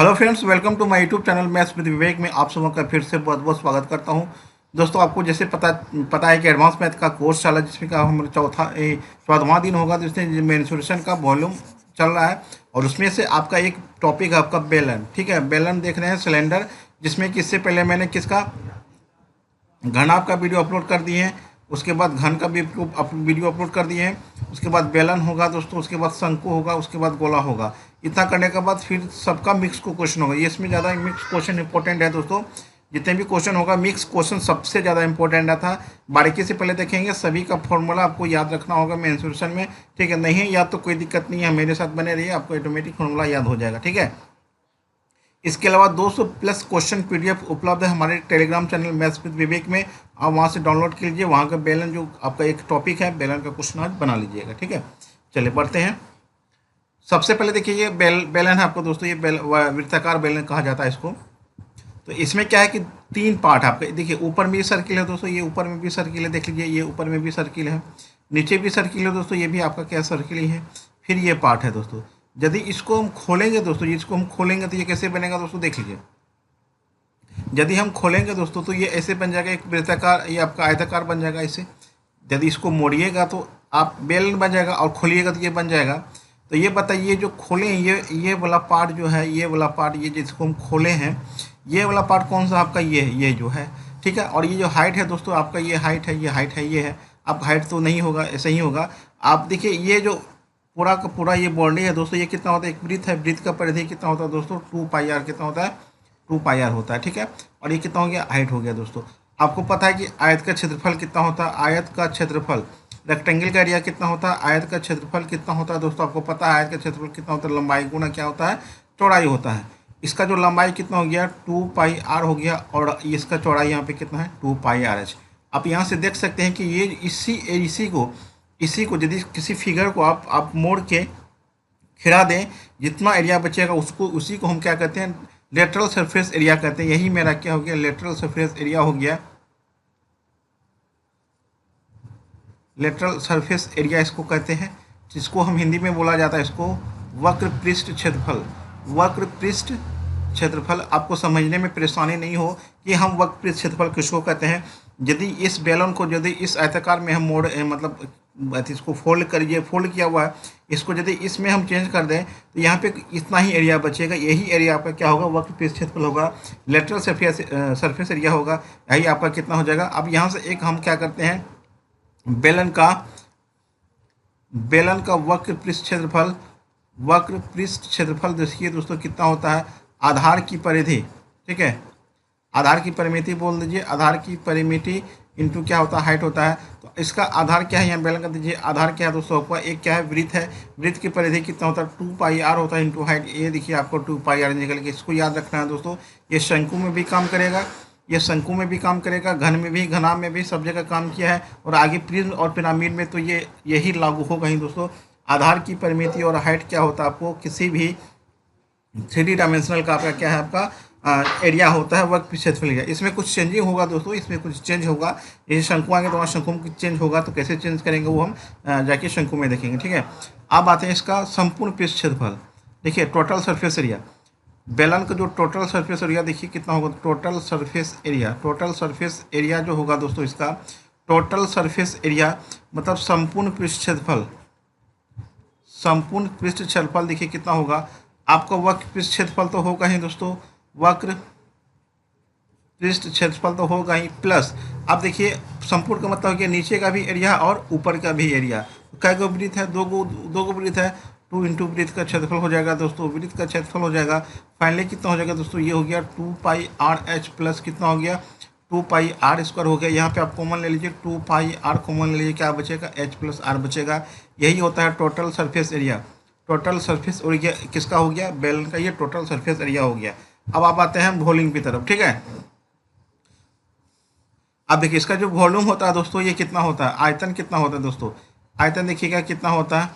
Hello friends, welcome to my YouTube channel maths with Vivek में आप सबों का फिर से बहुत बहुत स्वागत करता हूं। दोस्तों, आपको जैसे पता है कि एडवांस मैथ का कोर्स चला, जिसमें का हमारा 14वां दिन होगा, जिसमें मेंसुरेशन का वॉल्यूम चल रहा है। और उसमें से आपका एक टॉपिक है आपका बेलन। ठीक है, बेलन देख रहे हैं, सिलेंडर, जिसमें कि इससे पहले मैंने किसका घनाभ का वीडियो अपलोड कर दिए हैं, उसके बाद घन का भी वीडियो अपलोड कर दिए हैं, उसके बाद बेलन होगा दोस्तों, उसके बाद शंकु होगा, उसके बाद गोला होगा। इतना करने के बाद फिर सबका मिक्स को क्वेश्चन होगा। ये इसमें ज़्यादा मिक्स क्वेश्चन इंपॉर्टेंट है दोस्तों। जितने भी क्वेश्चन होगा मिक्स क्वेश्चन सबसे ज़्यादा इंपॉर्टेंट था। बारीकी से पहले देखेंगे, सभी का फॉर्मूला आपको याद रखना होगा मेंसुरेशन में। ठीक है, नहीं याद तो कोई दिक्कत नहीं है, मेरे साथ बने रहिए, आपको ऑटोमेटिक फॉर्मूला याद हो जाएगा। ठीक है, इसके अलावा 200 प्लस क्वेश्चन पीडीएफ उपलब्ध है हमारे Telegram channel maths with Vivek में। आप वहाँ से डाउनलोड कीजिए, वहाँ का बेलन जो आपका एक टॉपिक है, बेलन का क्वेश्चन आज बना लीजिएगा। ठीक है, चलिए बढ़ते हैं। सबसे पहले देखिए, ये बेलन है आपको दोस्तों, ये वृत्ताकार बेलन कहा जाता है इसको। तो इसमें क्या है कि तीन पार्ट आपके, देखिए ऊपर में भी सर्किल है दोस्तों, ये ऊपर में भी सर्किल है, देख लीजिए ये ऊपर में भी सर्किल है, नीचे भी सर्किल है दोस्तों, ये भी आपका क्या सर्किल ही है। फिर ये पार्ट है दोस्तों। यदि इसको हम खोलेंगे दोस्तों, इसको हम खोलेंगे तो ये कैसे बनेगा दोस्तों, देख लीजिए। यदि हम खोलेंगे दोस्तों तो ये ऐसे बन जाएगा, एक वृत्ताकार, ये आपका आयताकार बन जाएगा ऐसे। यदि इसको मोड़िएगा तो आप बेलन बन जाएगा, और खोलिएगा तो ये बन जाएगा। तो ये बताइए, जो खोले ये वाला पार्ट जो है, ये वाला पार्ट, ये जिसको हम खोले हैं, ये वाला पार्ट कौन सा आपका, ये जो है। ठीक है, और ये जो हाइट है दोस्तों आपका, ये हाइट है, ये हाइट है, ये है। अब हाइट तो नहीं होगा, ऐसे ही होगा। आप देखिए, ये जो पूरा का पूरा ये बॉडी है दोस्तों, ये कितना होता है, एक वृत्त है, वृत्त का परिधि कितना होता है दोस्तों, 2πr कितना होता है, 2πr होता है। ठीक है, और ये कितना हो गया, हाइट हो गया दोस्तों। आपको पता है कि आयत का क्षेत्रफल कितना होता है, आयत का क्षेत्रफल, रेक्टेंगल का एरिया कितना होता है, आयत का क्षेत्रफल कितना होता है दोस्तों, आपको पता है आयत का क्षेत्रफल कितना होता है, लंबाई गुना क्या होता है, चौड़ाई होता है। इसका जो लंबाई कितना हो गया, 2πr हो गया, और इसका चौड़ाई यहाँ पे कितना है, 2πrh। आप यहाँ से देख सकते हैं कि ये इसी को यदि किसी फिगर को आप मोड़ के खिरा दें, जितना एरिया बचेगा उसको, उसी को हम क्या कहते हैं, लेटरल सरफेस एरिया कहते हैं। यही मेरा क्या हो गया, लेटरल सरफेस एरिया हो गया। लेटरल सरफेस एरिया इसको कहते हैं, जिसको हम हिंदी में बोला जाता है इसको वक्र पृष्ठ क्षेत्रफल। वक्र पृष्ठ क्षेत्रफल, आपको समझने में परेशानी नहीं हो कि हम वक्र पृष्ठ क्षेत्रफल किसको कहते हैं। यदि इस बेलन को, यदि इस आयताकार में हम मतलब इसको फोल्ड करिए, फोल्ड किया हुआ है, इसको यदि इसमें हम चेंज कर दें तो यहाँ पे इतना ही एरिया बचेगा। यही एरिया आपका क्या होगा, वक्र पृष्ठ क्षेत्रफल होगा, लेटरल सरफेस एरिया होगा। यही आपका कितना हो जाएगा। अब यहाँ से एक हम क्या करते हैं, बेलन का वक्र पृष्ठ क्षेत्रफल देखिए दोस्तों कितना होता है, आधार की परिधि। ठीक है, आधार की परिमिति बोल दीजिए, आधार की परिमिति इंटू क्या होता है, हाइट होता है। तो इसका आधार क्या है, यहाँ बेलन कर दीजिए, आधार क्या है दोस्तों आपका, एक क्या है, वृत्त है, वृत्त की परिधि कितना होता है, 2πr होता है इंटू हाइट। ये देखिए आपको 2πr निकल के, इसको याद रखना है दोस्तों। ये शंकु में भी काम करेगा, ये शंकु में भी काम करेगा, घन में भी, घनाभ में भी, सब जगह काम किया है। और आगे प्रिज्म और पिरामिड में तो यही लागू होगा ही दोस्तों। आधार की परिमिति और हाइट क्या होता है, आपको किसी भी 3D डायमेंशनल का आपका क्या है, आपका एरिया होता है, वक्र क्षेत्रफल एरिया। इसमें कुछ चेंजिंग होगा दोस्तों, इसमें कुछ चेंज होगा। जैसे शंकु आएंगे तो वहाँ शंकु में चेंज होगा, तो कैसे चेंज करेंगे वो हम जाके शंकु में देखेंगे। ठीक है, अब आते हैं इसका संपूर्ण पृष्ठ क्षेत्रफल। देखिए टोटल सरफेस एरिया, बेलन का जो टोटल सरफेस एरिया देखिए कितना होगा, टोटल सरफेस एरिया जो होगा दोस्तों, इसका टोटल सरफेस एरिया मतलब संपूर्ण पृष्ठ क्षेत्रफल देखिए कितना होगा। आपका वक्र पृष्ठ क्षेत्रफल तो होगा ही दोस्तों, वक्र पृष्ठ क्षेत्रफल तो होगा ही, प्लस अब देखिए संपूर्ण का मतलब हो गया नीचे का भी एरिया और ऊपर का भी एरिया। कै गो वृत्त है, दो गो वृत्त है, 2 इंटू वृत्त का क्षेत्रफल हो जाएगा दोस्तों, वृत्त का क्षेत्रफल हो जाएगा। फाइनली कितना हो जाएगा दोस्तों, ये हो गया 2πrh प्लस कितना हो गया, 2πr² हो गया। यहाँ पे आप कॉमन ले लीजिए, 2πr कॉमन ले लीजिए, क्या बचेगा, h प्लस r बचेगा। यही होता है total surface area. Total surface area किसका हो गया, बेलन का, ये टोटल सरफेस एरिया हो गया। अब आप आते हैं वॉल्यूम की तरफ। ठीक है, अब देखिए इसका जो वॉल्यूम होता है दोस्तों, ये कितना होता है, आयतन कितना होता है दोस्तों, आयतन देखिएगा कितना होता है।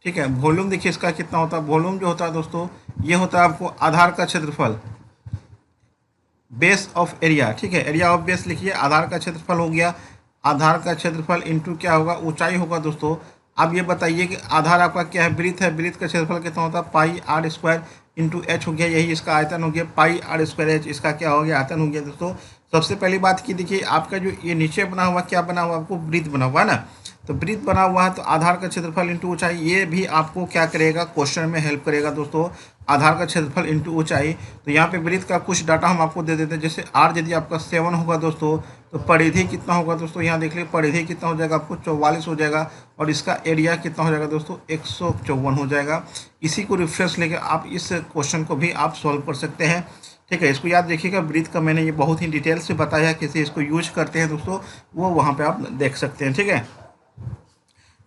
ठीक है, वॉल्यूम देखिए इसका कितना होता है, वॉल्यूम जो होता है दोस्तों, ये होता है आपको आधार का क्षेत्रफल, बेस ऑफ एरिया। ठीक है, एरिया ऑफ बेस लिखिए, आधार का क्षेत्रफल हो गया, आधार का क्षेत्रफल इंटू क्या होगा, ऊंचाई होगा दोस्तों। अब ये बताइए कि आधार आपका क्या है, वृत्त है, वृत्त का क्षेत्रफल कितना होता है, πr²। इंटू एच हो गया, यही इसका आयतन हो गया, पाई आर स्क्वायर एच इसका क्या हो गया, आयतन हो गया दोस्तों। सबसे पहली बात की देखिए, आपका जो ये नीचे बना हुआ क्या बना हुआ, आपको वृत्त बना हुआ है ना, तो वृत्त बना हुआ है, तो आधार का क्षेत्रफल इंटू ऊंचाई, ये भी आपको क्या करेगा, क्वेश्चन में हेल्प करेगा दोस्तों। आधार का क्षेत्रफल इंटू ऊंचाई, तो यहाँ पे वृत्त का कुछ डाटा हम आपको दे देते हैं। जैसे आर यदि आपका 7 होगा दोस्तों, तो परिधि कितना होगा दोस्तों, यहाँ देख लीजिए परिधि कितना हो जाएगा, आपको 44 हो जाएगा, और इसका एरिया कितना हो जाएगा दोस्तों, 154 हो जाएगा। इसी को रेफरेंस लेकर आप इस क्वेश्चन को भी आप सॉल्व कर सकते हैं। ठीक है, इसको याद रखिएगा, वृत्त का मैंने ये बहुत ही डिटेल से बताया है, कैसे इसको यूज करते हैं दोस्तों, वो वहाँ पे आप देख सकते हैं। ठीक है,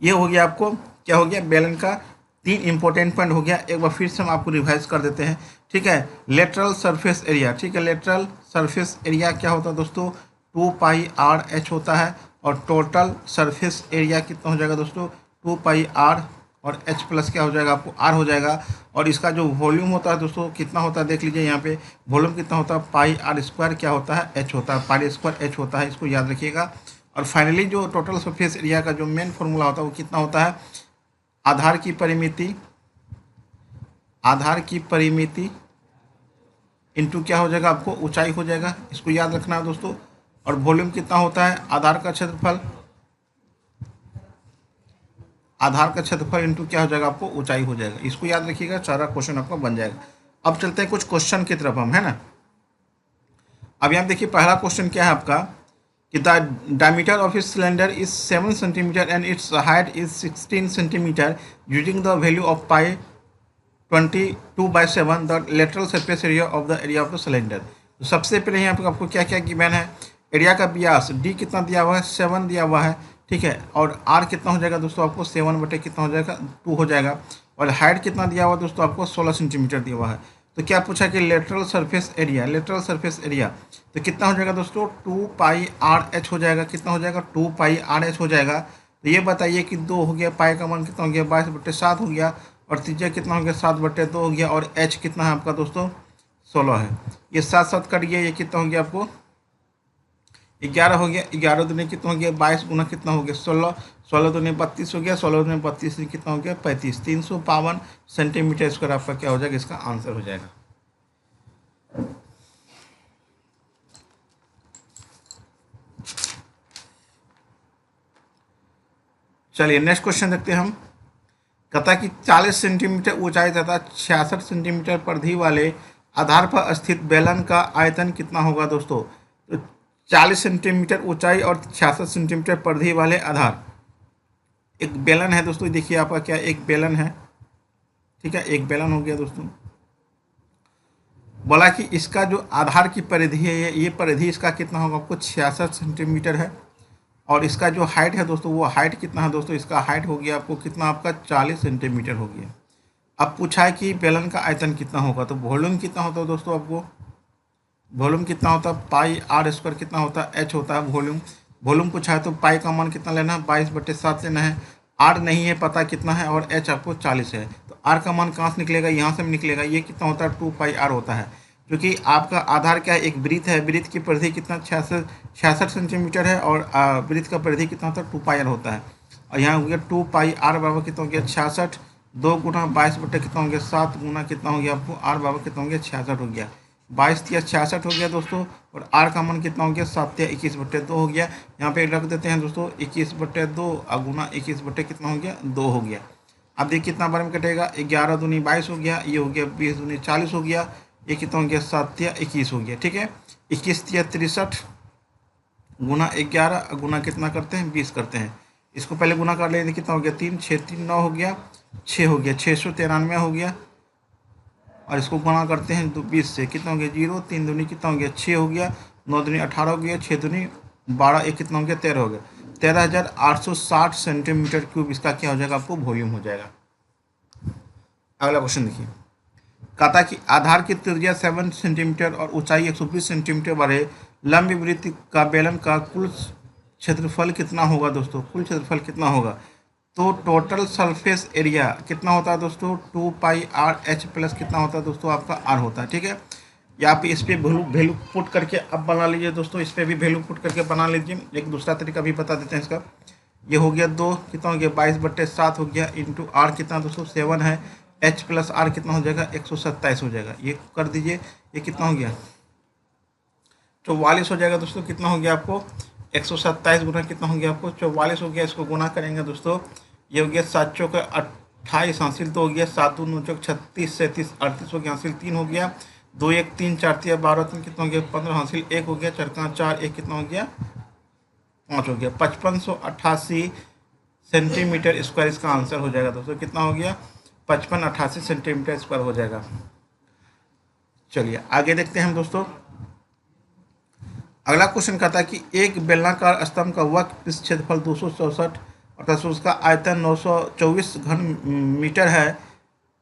ये हो गया आपको क्या हो गया, बेलन का 3 इंपॉर्टेंट पॉइंट हो गया। एक बार फिर से हम आपको रिवाइज कर देते हैं। ठीक है, लेटरल सरफेस एरिया, ठीक है, लेटरल सरफेस एरिया क्या होता है दोस्तों, 2 पाई आर एच होता है, और टोटल सरफेस एरिया कितना हो जाएगा दोस्तों, 2 पाई आर और एच प्लस क्या हो जाएगा, आपको आर हो जाएगा। और इसका जो वॉल्यूम होता है दोस्तों कितना होता है, देख लीजिए यहाँ पे वॉल्यूम कितना होता है, पाई आर स्क्वायर क्या होता है, एच होता है, पाई स्क्वायर एच होता है, इसको याद रखिएगा। और फाइनली जो टोटल सरफेस एरिया का जो मेन फॉर्मूला होता है वो कितना होता है, आधार की परिमिति, आधार की परिमिति इंटू क्या हो जाएगा, आपको ऊंचाई हो जाएगा, इसको याद रखना है दोस्तों। और वॉल्यूम कितना होता है, आधार का क्षेत्रफल, आधार का क्षेत्रफल इंटू क्या हो जाएगा, आपको ऊंचाई हो जाएगा, इसको याद रखिएगा, सारा क्वेश्चन आपका बन जाएगा। अब चलते हैं कुछ क्वेश्चन की तरफ हम, है ना। अब यहाँ देखिए पहला क्वेश्चन क्या है आपका, कि द डायमीटर ऑफ इस cylinder is 7 centimetre and it's height is 16 centimetre using the value of pi 22/7 the lateral surface area of the area of the cylinder. तो सबसे पहले यहाँ पर आपको क्या क्या गिवन है, एरिया का व्यास डी कितना दिया हुआ है, 7 दिया हुआ है, ठीक है, और आर कितना हो जाएगा दोस्तों, आपको 7 बटे कितना हो जाएगा, 2 हो जाएगा, और हाइट कितना दिया हुआ है दोस्तों, आपको 16 सेंटीमीटर दिया हुआ है। तो क्या पूछा कि lateral surface area, lateral surface area तो कितना हो जाएगा दोस्तों, 2 पाई आर एच हो जाएगा, कितना हो जाएगा, 2 पाई आर एच हो जाएगा। तो ये बताइए कि 2 हो गया, पाई का मान कितना हो गया, 22/7 हो गया, और त्रिज्या कितना हो गया, 7/2 हो गया, और एच कितना है आपका दोस्तों, 16 है। ये 7 कट गया, ये कितना हो गया आपको 11 हो गया, 11 दूनी कितना हो गया, 22 गुना कितना हो गया, 16, 16 दूनी 32 हो गया, 16 दूनी 32 कितना हो गया, 35, 352 सेंटीमीटर स्क्वायर आपका क्या हो जाएगा, इसका आंसर हो जाएगा। चलिए नेक्स्ट क्वेश्चन देखते हैं हम। कहता है कि 40 सेंटीमीटर ऊंचाई तथा 66 सेंटीमीटर परिधि वाले आधार पर स्थित बेलन का आयतन कितना होगा दोस्तों। तो 40 सेंटीमीटर ऊंचाई और 66 सेंटीमीटर परिधि वाले आधार, एक बेलन है दोस्तों, देखिए आपका क्या एक बेलन है, ठीक है, एक बेलन हो गया दोस्तों। बोला कि इसका जो आधार की परिधि है, ये परिधि इसका कितना होगा, आपको 66 सेंटीमीटर है, और इसका जो हाइट है दोस्तों, वो हाइट कितना है दोस्तों, इसका हाइट हो गया आपको कितना, आपका 40 सेंटीमीटर हो गया। अब पूछा है कि बेलन का आयतन कितना होगा, तो वॉल्यूम कितना होता है दोस्तों, आपको वॉल्यूम कितना होता है, पाई आर स्क्वायर कितना होता है, एच होता है वॉल्यूम। वॉल्यूम पूछा है तो पाई का मान कितना लेना है, 22/7 लेना है, आर नहीं है पता कितना है, और एच आपको 40 है, तो आर का मान कहाँ से निकलेगा, यहाँ से निकलेगा, ये कितना होता है, 2 पाई आर होता है, क्योंकि आपका आधार क्या है, एक वृत्त है, वृत्त की परिधि कितना 66 सेंटीमीटर है, और वृत्त का परिधि कितना होता है, 2 पाई आर होता है, और यहाँ हो गया 2 पाई आर बराबर कितना हो गया, 66, 2 गुना 22 बटे कितना हो गया, 7 गुना कितना हो गया आपको, आर बराबर कितना हो गया, 66 हो गया, 22×66 हो गया दोस्तों, और आर का मान कितना हो गया, 7×21/2 हो गया। यहाँ पे रख देते हैं दोस्तों 21/2 गुना 21 बटे कितना हो गया, 2 हो गया। अब देखिए कितना बार में कटेगा, 11 दूनी 22 हो गया, ये हो गया 20 दूनी 40 हो गया, ये कितना हो गया, 7×21 हो गया, ठीक है, 21×63 गुना 11 गुना कितना करते हैं, 20 करते हैं, इसको पहले गुना कर लेंगे, कितना हो गया, 3 6 3 9 हो गया, 6 हो गया, 693 हो गया, और इसको गुणा करते हैं तो 20 से कितना हो गया, 0, 3 दूनी कितना हो गया, 6 हो गया, 9 दूनी 18 हो गया, 6 दूनी 12, एक कितना हो गया, 13 हो गया, 13,860 सेंटीमीटर क्यूब इसका क्या हो जाएगा, आपको वॉल्यूम हो जाएगा। अगला क्वेश्चन देखिए, कहता कि आधार की त्रिज्या 7 सेंटीमीटर और ऊंचाई 120 सेंटीमीटर वाले लंब वृत्त का बेलन का कुल क्षेत्रफल कितना होगा दोस्तों, कुल क्षेत्रफल कितना होगा। तो टोटल सरफेस एरिया कितना होता है दोस्तों, 2 पाई आर एच प्लस कितना होता है दोस्तों, आपका आर होता है, ठीक है। यहाँ पे इस पर वैल्यू पुट करके अब बना लीजिए दोस्तों, इस पर भी वैल्यू पुट करके बना लीजिए। एक दूसरा तरीका भी बता देते हैं इसका, ये हो गया 2 कितना हो गया, 22/7 हो गया, इंटू आर कितना दोस्तों 7 है, एच प्लस आर कितना हो जाएगा 127 हो जाएगा। ये कर दीजिए, ये कितना हो गया 44 हो जाएगा दोस्तों। कितना हो गया आपको 127 गुना कितना हो गया आपको 44 हो गया। इसको गुना करेंगे दोस्तों, ये हो गया 7 चौक 28 हासिल 2 हो गया, 7 2 9 चौक 36 37 38 हो गया हासिल 3 हो गया, 2 1 3 4 3 12 3 कितना हो गया 15 हासिल 1 हो गया, 4 5 4 1 कितना हो गया 5 हो गया। 5588 सेंटीमीटर स्क्वायर इसका आंसर हो जाएगा दोस्तों। कितना हो गया 5588 सेंटीमीटर स्क्वायर हो जाएगा। चलिए आगे देखते हैं हम दोस्तों। अगला क्वेश्चन कहता है कि एक बेलनाकार स्तंभ का वक्र पृष्ठ क्षेत्रफल 264 अर्थात उसका आयतन 924 घन मीटर है।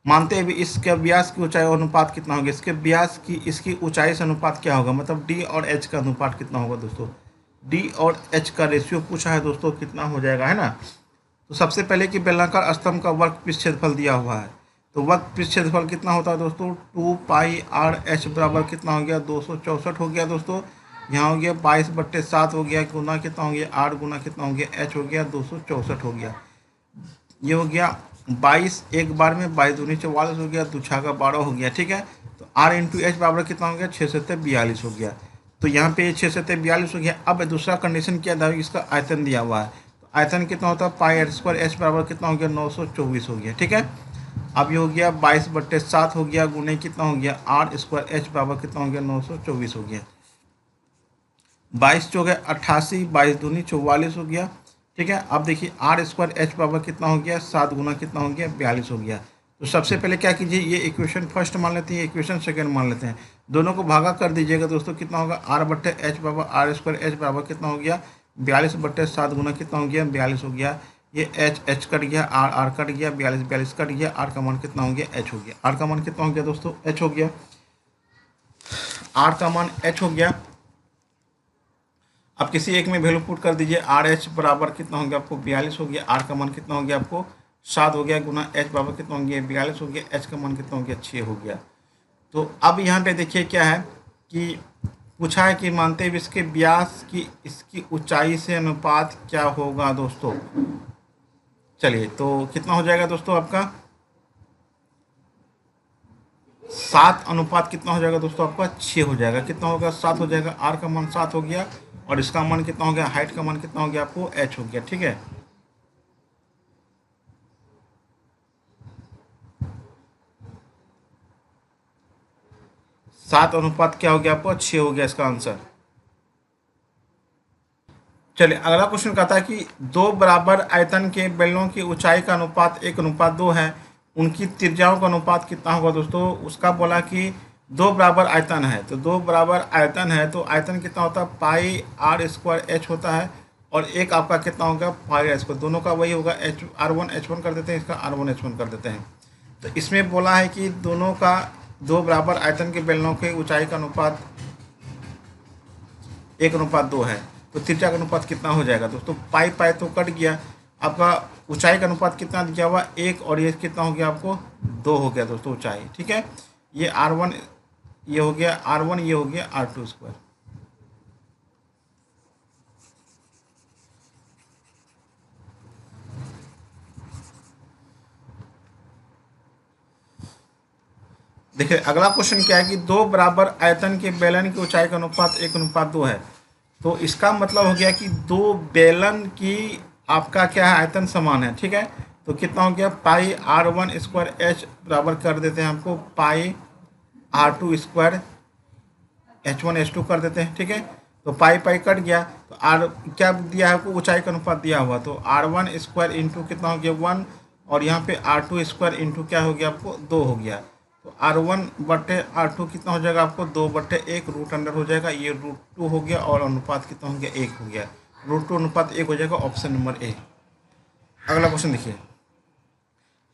मानते हुए इसके व्यास की ऊंचाई और अनुपात कितना होगा। इसके व्यास की इसकी ऊंचाई से अनुपात क्या होगा, मतलब डी और एच का अनुपात कितना होगा दोस्तों। डी और एच का रेशियो पूछा है दोस्तों, कितना हो जाएगा, है ना। तो सबसे पहले कि बेलनाकार स्तंभ का वक्र पृष्ठ क्षेत्रफल दिया हुआ है, तो वक्र पृष्ठ क्षेत्रफल कितना होता है दोस्तों 2 पाई आर एच बराबर कितना हो गया 264 हो गया दोस्तों। यहाँ हो गया 22/7 हो गया, गुना कितना हो गया 8 गुना कितना हो गया एच हो गया 264 हो गया। ये हो गया 22 एक बार में 22 दूनी 44 हो गया, 2 छाका 12 हो गया, ठीक है। तो आर इंटू एच बराबर कितना हो गया 6 7 42 हो गया। तो यहाँ पे 6 7 42 हो गया। अब दूसरा कंडीशन क्या था, इसका आयतन दिया हुआ है, तो आयतन कितना होता है पाई आर स्क्वायर एच बराबर कितना हो गया 924 हो गया, ठीक है। अब ये हो गया 22/7 हो गया, गुने कितना हो गया आर स्क्वायर एच बराबर कितना हो गया 924 हो गया। 22 हो गया 88, 22 दूनी 44 हो गया, ठीक है। अब देखिए आर स्क्वायर एच बराबर कितना हो गया 7 गुना कितना हो गया 42 हो गया। तो सबसे पहले क्या कीजिए, ये इक्वेशन फर्स्ट मान लेते हैं, इक्वेशन सेकंड मान लेते हैं, दोनों को भागा कर दीजिएगा दोस्तों। कितना होगा आर बट्टे एच बराबर आर स्क्वायर एच बराबर कितना हो गया 42/7 गुना कितना हो गया 42 हो गया। ये एच एच कट गया, आर आर कट गया, 42 42 कट गया, आर का मान कितना हो गया एच हो गया। आर का मान कितना हो गया दोस्तों एच हो गया। आर का मान एच हो गया। अब किसी एक में वैल्यू पुट कर दीजिए, आर एच बराबर कितना हो गया आपको 42 हो गया, आर का मान कितना हो गया आपको 7 हो गया, गुना एच बराबर कितना हो गया 42 हो गया, एच का मान कितना हो गया 6 हो गया। तो अब यहाँ पे देखिए क्या है कि पूछा है कि मानते हुए इसके व्यास की इसकी ऊंचाई से अनुपात क्या होगा दोस्तों। चलिए तो कितना हो जाएगा दोस्तों आपका 7 अनुपात कितना हो जाएगा दोस्तों आपका 6 हो जाएगा। कितना होगा 7 हो जाएगा, आर का मान 7 हो गया और इसका मान कितना हो गया हाइट का मान कितना हो गया आपको एच हो गया, ठीक है। सात अनुपात क्या हो गया आपको 6 हो गया इसका आंसर। चलिए अगला क्वेश्चन कहता है कि दो बराबर आयतन के बेलनों की ऊंचाई का अनुपात 1:2 है, उनकी त्रिज्याओं का अनुपात कितना होगा दोस्तों। उसका बोला कि दो बराबर आयतन है, तो दो बराबर आयतन है तो आयतन कितना होता है पाई आर स्क्वायर एच होता है और एक आपका कितना होगा पाई आर स्क्वायर, दोनों का वही होगा एच R1 H1 कर देते हैं, इसका R1 H1 कर देते हैं। तो इसमें बोला है कि दोनों का दो बराबर आयतन के बेलनों के ऊंचाई का अनुपात 1:2 है, तो त्रिज्या का अनुपात कितना हो जाएगा दोस्तों। पाई पाई तो कट गया, आपका ऊंचाई का अनुपात कितना दिया हुआ 1 और ये कितना हो गया आपको 2 हो गया दोस्तों ऊंचाई, ठीक है। ये R1 ये हो गया R1, ये हो गया R2 स्क्वायर। देखिए अगला क्वेश्चन क्या है कि दो बराबर आयतन के बेलन की ऊंचाई का अनुपात 1:2 है, तो इसका मतलब हो गया कि दो बेलन की आपका क्या है आयतन समान है, ठीक है। तो कितना हो गया पाई R1 स्क्वायर एच बराबर कर देते हैं हमको पाई R2 स्क्वायर H1 H2 कर देते हैं, ठीक है। तो पाई पाई कट गया, तो आर क्या दिया है आपको ऊंचाई का अनुपात दिया हुआ, तो R1 स्क्वायर इंटू कितना हो गया 1 और यहाँ पे R2 स्क्वायर इंटू क्या हो गया आपको 2 हो गया। तो R1/R2 कितना हो जाएगा आपको 2/1 रूट अंडर हो जाएगा, ये √2 हो गया और अनुपात कितना हो गया 1 हो गया, √2 अनुपात 1 हो जाएगा, ऑप्शन नंबर ए। अगला क्वेश्चन देखिए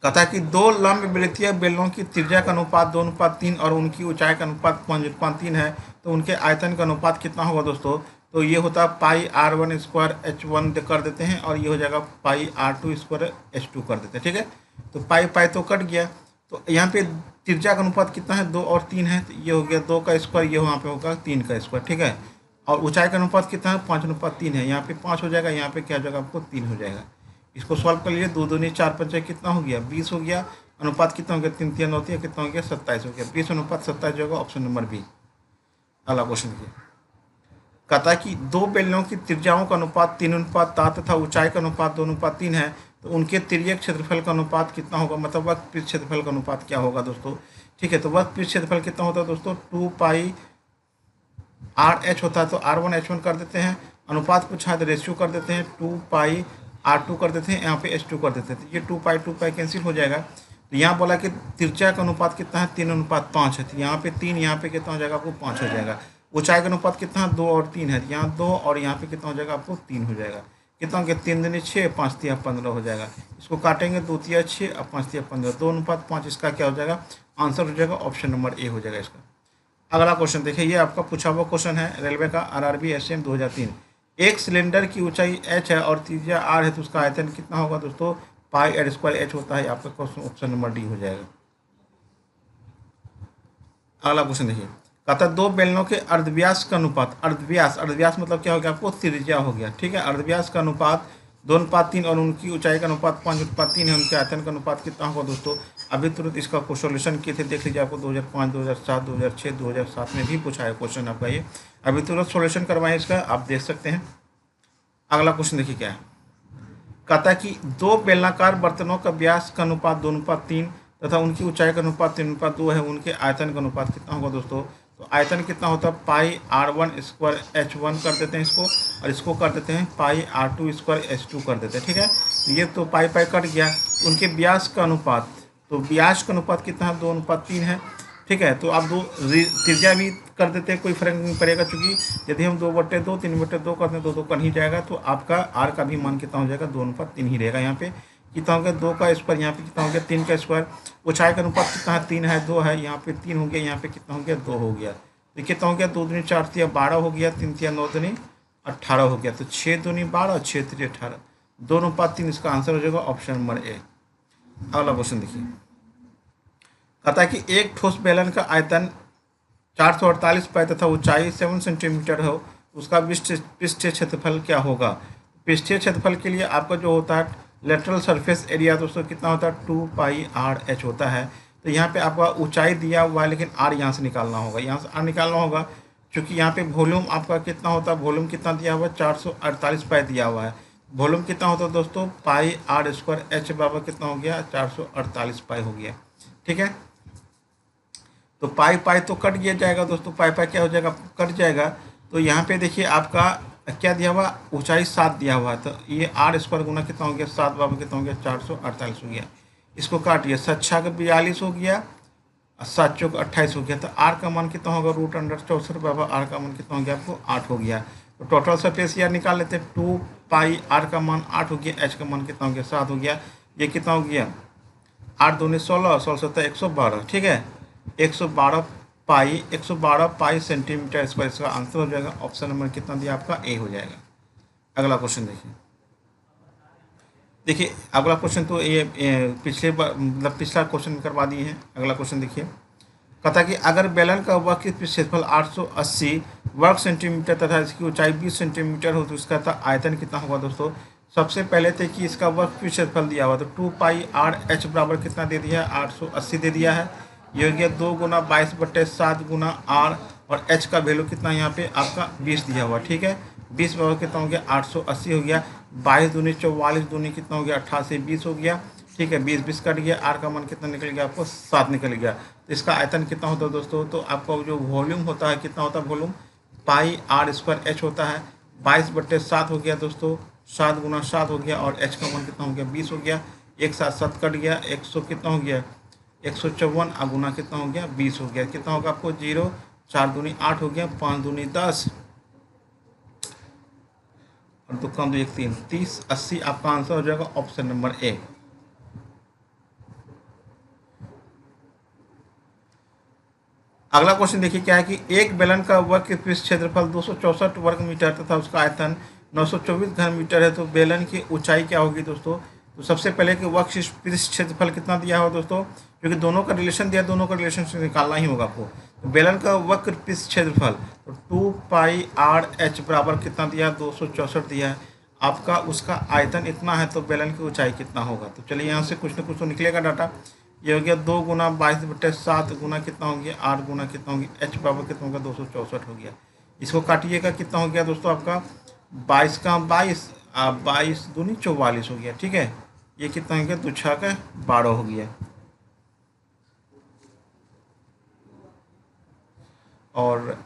कहता है कि दो लंब वृत्तीय बेलनों की त्रिज्या का अनुपात 2:3 और उनकी ऊंचाई का अनुपात 5:3 है, तो उनके आयतन का अनुपात कितना होगा दोस्तों। तो ये होता है पाई R1 स्क्वायर H1 कर देते हैं और ये हो जाएगा पाई R2 स्क्वायर H2 कर देते हैं, ठीक है। तो पाई पाई तो कट गया, तो यहाँ पे त्रिज्या का अनुपात कितना है 2 और 3 है, तो ये हो गया 2 का स्क्वायर, ये वहाँ पे होगा 3 का स्क्वायर, ठीक है। और ऊंचाई का अनुपात कितना है 5:3 है, यहाँ पे 5 हो जाएगा, यहाँ पे क्या हो जाएगा आपको 3 हो जाएगा। इसको सॉल्व कर लीजिए, 2 दूनी 4 पंचे कितना हो गया 20 हो गया अनुपात कितना हो गया, 3 होती है, कितना हो गया 27 हो गया, 20:27 जो होगा ऑप्शन नंबर बी। अगला क्वेश्चन देखिए, कहता है कि दो बेलनों की त्रिज्याओं का अनुपात 3:7 तथा ऊंचाई का अनुपात 2:3 है, तो उनके तिर्यक क्षेत्रफल का अनुपात कितना होगा, मतलब वक्र पृष्ठ क्षेत्रफल का अनुपात क्या होगा दोस्तों। ठीक है, तो वक्र पृष्ठ क्षेत्रफल कितना होता है दोस्तों, 2πr(h) होता है, तो r1h1 कर देते हैं, अनुपात पूछा है तो रेशियो कर देते हैं, 2πr2 कर देते हैं, यहाँ पे h2 कर देते हैं, तो ये 2π कैंसिल हो जाएगा। तो यहाँ बोला कि त्रिज्या का अनुपात कितना है, 3:5 है, तो यहाँ पे 3, यहाँ पे कितना हो जाएगा आपको 5 हो जाएगा। ऊंचाई का अनुपात कितना है, 2 और 3 है, यहाँ 2 और यहाँ पे कितना हो जाएगा आपको 3 हो जाएगा। कितना हो गया, 3 दूनी 6, 5 तिया 15 हो जाएगा। इसको काटेंगे, 2 तिया 6 और 5 तिया 15, 2:5, इसका क्या हो जाएगा, आंसर हो जाएगा ऑप्शन नंबर ए हो जाएगा इसका। अगला क्वेश्चन देखिए, ये आपका पूछा हुआ क्वेश्चन है रेलवे का, RRB SCM 2003। एक सिलेंडर की ऊंचाई h है और त्रिज्या r है, तो उसका आयतन कितना होगा दोस्तों, πr² होता है। आपका क्वेश्चन ऑप्शन नंबर डी हो जाएगा। अगला क्वेश्चन देखिए, कहता है दो बेलनों के अर्धव्यास का अनुपात, अर्धव्यास मतलब क्या हो गया आपको, त्रिज्या हो गया। ठीक है, अर्धव्यास का अनुपात 2:3 और उनकी ऊंचाई का अनुपात 5:3 है, उनके आयतन का अनुपात कितना होगा दोस्तों। अभी तुरंत इसका सोल्यूशन किए थे, देख लीजिए, आपको 2005, 2007, 2006, 2007 में भी पूछा है क्वेश्चन आपका ये। अभी तुरंत सोल्यूशन करवाएं इसका, आप देख सकते हैं। अगला क्वेश्चन देखिए क्या है, कहता है कि दो बेलनाकार बर्तनों का व्यास का अनुपात 2:3 तथा उनकी ऊंचाई का अनुपात 3:2 है, उनके आयतन का अनुपात कितना होगा दोस्तों। तो आयतन कितना होता है, πr1² कर देते हैं इसको, और इसको कर देते हैं πr2² h2 कर देते हैं। ठीक है, ये तो पाई कट गया। उनके व्यास का अनुपात, तो व्यास का अनुपात कितना है, 2:3 है। ठीक है, तो आप दो त्रिज्या भी कर देते हैं, कोई फर्क नहीं पड़ेगा, क्योंकि यदि हम 2/2 3/2 करते हैं, 2 कर ही जाएगा, तो आपका आर का भी मान कितना हो जाएगा, 2:3 ही रहेगा। यहाँ पे कितना हो गया, 2 का स्क्वायर, यहाँ पे कितना हो गया 3 का स्क्वायर। ऊंचाई का अनुपात कितना है, 3 है, 2 है, यहाँ पे 3 हो गया, यहाँ पे कितना हो गया 2 हो गया। तो कितना हो गया, 2 दूनी 4 तिया 12 हो गया, 3 तिया 9 दूनी 18 हो गया, तो 6 दूनी 12, 6 तिया 18, 2:3 इसका आंसर हो जाएगा ऑप्शन नंबर ए। अगला क्वेश्चन देखिए, कहता है कि एक ठोस बेलन का आयतन 448 पाई तथा ऊंचाई 7 सेंटीमीटर हो, उसका पृष्ठीय क्षेत्रफल क्या होगा। पृष्ठीय क्षेत्रफल के लिए आपका जो होता है लेटरल सरफेस एरिया दोस्तों कितना होता है, 2πr(h) होता है। तो यहाँ पे आपका ऊंचाई दिया हुआ है, लेकिन r यहाँ से निकालना होगा, यहाँ से r निकालना होगा, क्योंकि यहाँ पे वॉल्यूम आपका कितना होता है, वॉल्यूम कितना दिया हुआ है, 448 पाई दिया हुआ है। वॉल्यूम कितना होता है दोस्तों, πr² h बराबर कितना हो गया, 448 पाई हो गया। ठीक है, तो पाई तो कट गया जाएगा दोस्तों, पाई क्या हो जाएगा, कट जाएगा। तो यहाँ पे देखिए आपका क्या दिया हुआ, ऊंचाई 7 दिया हुआ है, तो ये r² गुना कितना हो गया, 7 बराबर कितना हो गया, 448 हो गया। इसको काटिए, 7 छः 42 हो गया, 7 चौक 28 हो गया, तो r का मान कितना होगा, √64 बराबर r का मान कितना हो गया आपको 8 हो गया। तो टोटल सरफेस यार निकाल लेते हैं, 2πr का मान 8 हो गया, h का मान कितना हो गया 7 हो गया। ये कितना हो गया, 8 दूनी 16, 16 112। ठीक है, 112 पाई सेंटीमीटर स्क्वायर, इसका आंसर हो जाएगा ऑप्शन नंबर कितना दिया आपका ए हो जाएगा। अगला क्वेश्चन देखिए अगला क्वेश्चन तो ये पिछले मतलब पिछला क्वेश्चन करवा दिए हैं। अगला क्वेश्चन देखिए, कहता कि अगर बेलन का वक्र क्षेत्रफल 880 वर्ग सेंटीमीटर तथा इसकी ऊंचाई 20 सेंटीमीटर हो, तो इसका आयतन कितना होगा दोस्तों। सबसे पहले थे कि इसका वक्र क्षेत्रफल दिया हुआ, तो 2πr(h) बराबर कितना दे दिया है, 880 दे दिया है। ये हो गया 2 गुना 22/7 गुना r, और h का वैल्यू कितना यहाँ पे आपका 20 दिया हुआ। ठीक है, 20 बराबर कितना हो गया, 880 हो गया। 22 दूनी 44 दूनी कितना हो गया, 88 20 हो गया। ठीक है, 20 कट गया, r का मान कितना निकल गया आपको 7 निकल गया। तो इसका आयतन कितना होता है दोस्तों, तो आपका जो वॉल्यूम होता है कितना होता है, वॉल्यूम πr² होता है, 22/7 हो गया दोस्तों, 7 गुना 7 हो गया, और h का मान कितना हो गया 20 हो गया। एक साथ 7 कट गया, 100 कितना हो गया 154, गुना कितना हो गया 20 हो गया। कितना होगा आपको 0, 4 दूनी 8 हो गया, 5 दूनी 10 और 2 कम 2 1 3, 30 80 आपका आंसर हो जाएगा ऑप्शन नंबर ए। अगला क्वेश्चन देखिए क्या है कि एक बेलन का वक्र पृष्ठ क्षेत्रफल 264 वर्ग मीटर तथा उसका आयतन 924 घन मीटर है, तो बेलन की ऊंचाई क्या होगी दोस्तों। तो सबसे पहले कि वक्र पृष्ठ क्षेत्रफल कितना दिया हो दोस्तों, क्योंकि दोनों का रिलेशन दिया, दोनों का रिलेशन से निकालना ही होगा आपको। तो बेलन का वक्र पृष्ठ क्षेत्रफल तो 2πr(h) बराबर कितना दिया, 264 दिया है आपका, उसका आयतन इतना है, तो बेलन की ऊंचाई कितना होगा। तो चलिए यहाँ से कुछ ना कुछ तो निकलेगा डाटा। ये हो गया 2 × 22/7 गुना कितना हो गया 8 गुना कितना हो गया h बराबर कितना हो गया 264 हो गया। इसको काटिएगा कितना हो गया दोस्तों आपका 22 का 22 22 दूनी 44 हो गया। ठीक है, ये कितना हो गया 2 6 का 12 हो गया। और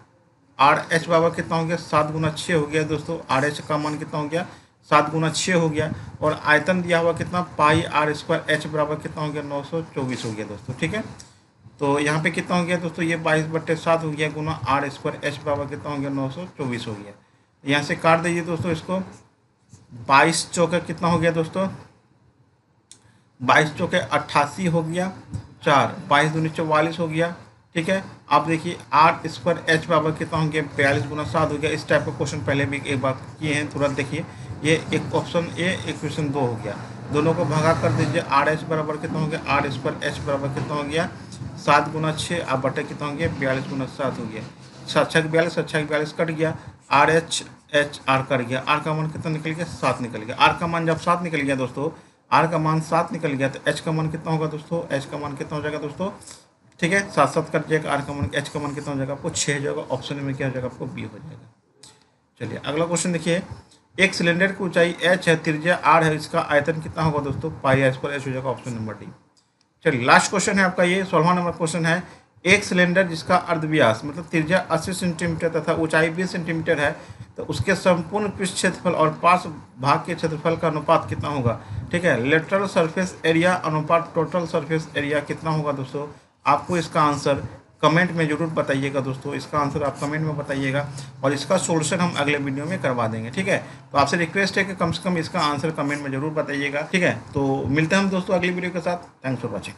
आर एच बराबर कितना हो गया 7 × 6 हो गया दोस्तों। आर एच का मान कितना हो गया 7 × 6 हो गया। और आयतन दिया हुआ कितना पाई आर स्क्वायर एच बराबर कितना हो गया 924 हो गया दोस्तों। ठीक है, तो यहाँ पे कितना हो गया दोस्तों ये 22/7 हो गया गुना आर स्क्वायर एच बराबर कितना हो गया 924 हो गया। यहाँ से काट दीजिए दोस्तों इसको। 22 चौके कितना हो गया दोस्तों 22 चौके 88 हो गया 4 22 दूनी 44 हो गया। ठीक है, आप देखिए आर स्क्वायर एच बराबर कितना हो गया 42 × 7 हो गया। इस टाइप का क्वेश्चन पहले भी एक बार किए हैं, तुरंत देखिए। ये एक ऑप्शन ए एक क्वेश्चन 2 हो गया, दोनों को भागा कर दीजिए। आर एच बराबर कितना हो गया आर स्क्वायर एच बराबर कितना हो गया 7 × 6 आप बटे कितना हो गया 42 × 7 हो गया। 7 6 42 कट गया। R H H R cut गया। आर का मान कितना निकल गया 7 निकल गया। आर का मान जब 7 निकल गया दोस्तों, आर का मान 7 निकल गया तो एच का मान कितना होगा दोस्तों एच का मान कितना हो जाएगा दोस्तों। ठीक है, 7 7 कट जाएगा। आर का मान एच का मान कितना हो जाएगा आपको 6 हो जाएगा। ऑप्शन में क्या हो जाएगा आपको बी हो जाएगा। चलिए अगला क्वेश्चन देखिए। एक सिलेंडर की ऊंचाई h है, त्रिज्या r है, इसका आयतन कितना होगा दोस्तों पाई आर स्क्वायर एच हो जाएगा। Option number D. चलिए लास्ट क्वेश्चन है आपका, ये 16वां नंबर क्वेश्चन है। एक सिलेंडर जिसका अर्धव्यास मतलब त्रिज्या 80 सेंटीमीटर तथा ऊंचाई 20 सेंटीमीटर है, तो उसके संपूर्ण पृष्ठ क्षेत्रफल और पार्श्व भाग के क्षेत्रफल का अनुपात कितना होगा। ठीक है, लेटरल सरफेस एरिया अनुपात टोटल सरफेस एरिया कितना होगा दोस्तों। आपको इसका आंसर कमेंट में जरूर बताइएगा दोस्तों, इसका आंसर आप कमेंट में बताइएगा और इसका सोल्यूशन हम अगले वीडियो में करवा देंगे। ठीक है, तो आपसे रिक्वेस्ट है कि कम से कम इसका आंसर कमेंट में जरूर बताइएगा। ठीक है, तो मिलते हैं हम दोस्तों अगली वीडियो के साथ। Thanks for watching.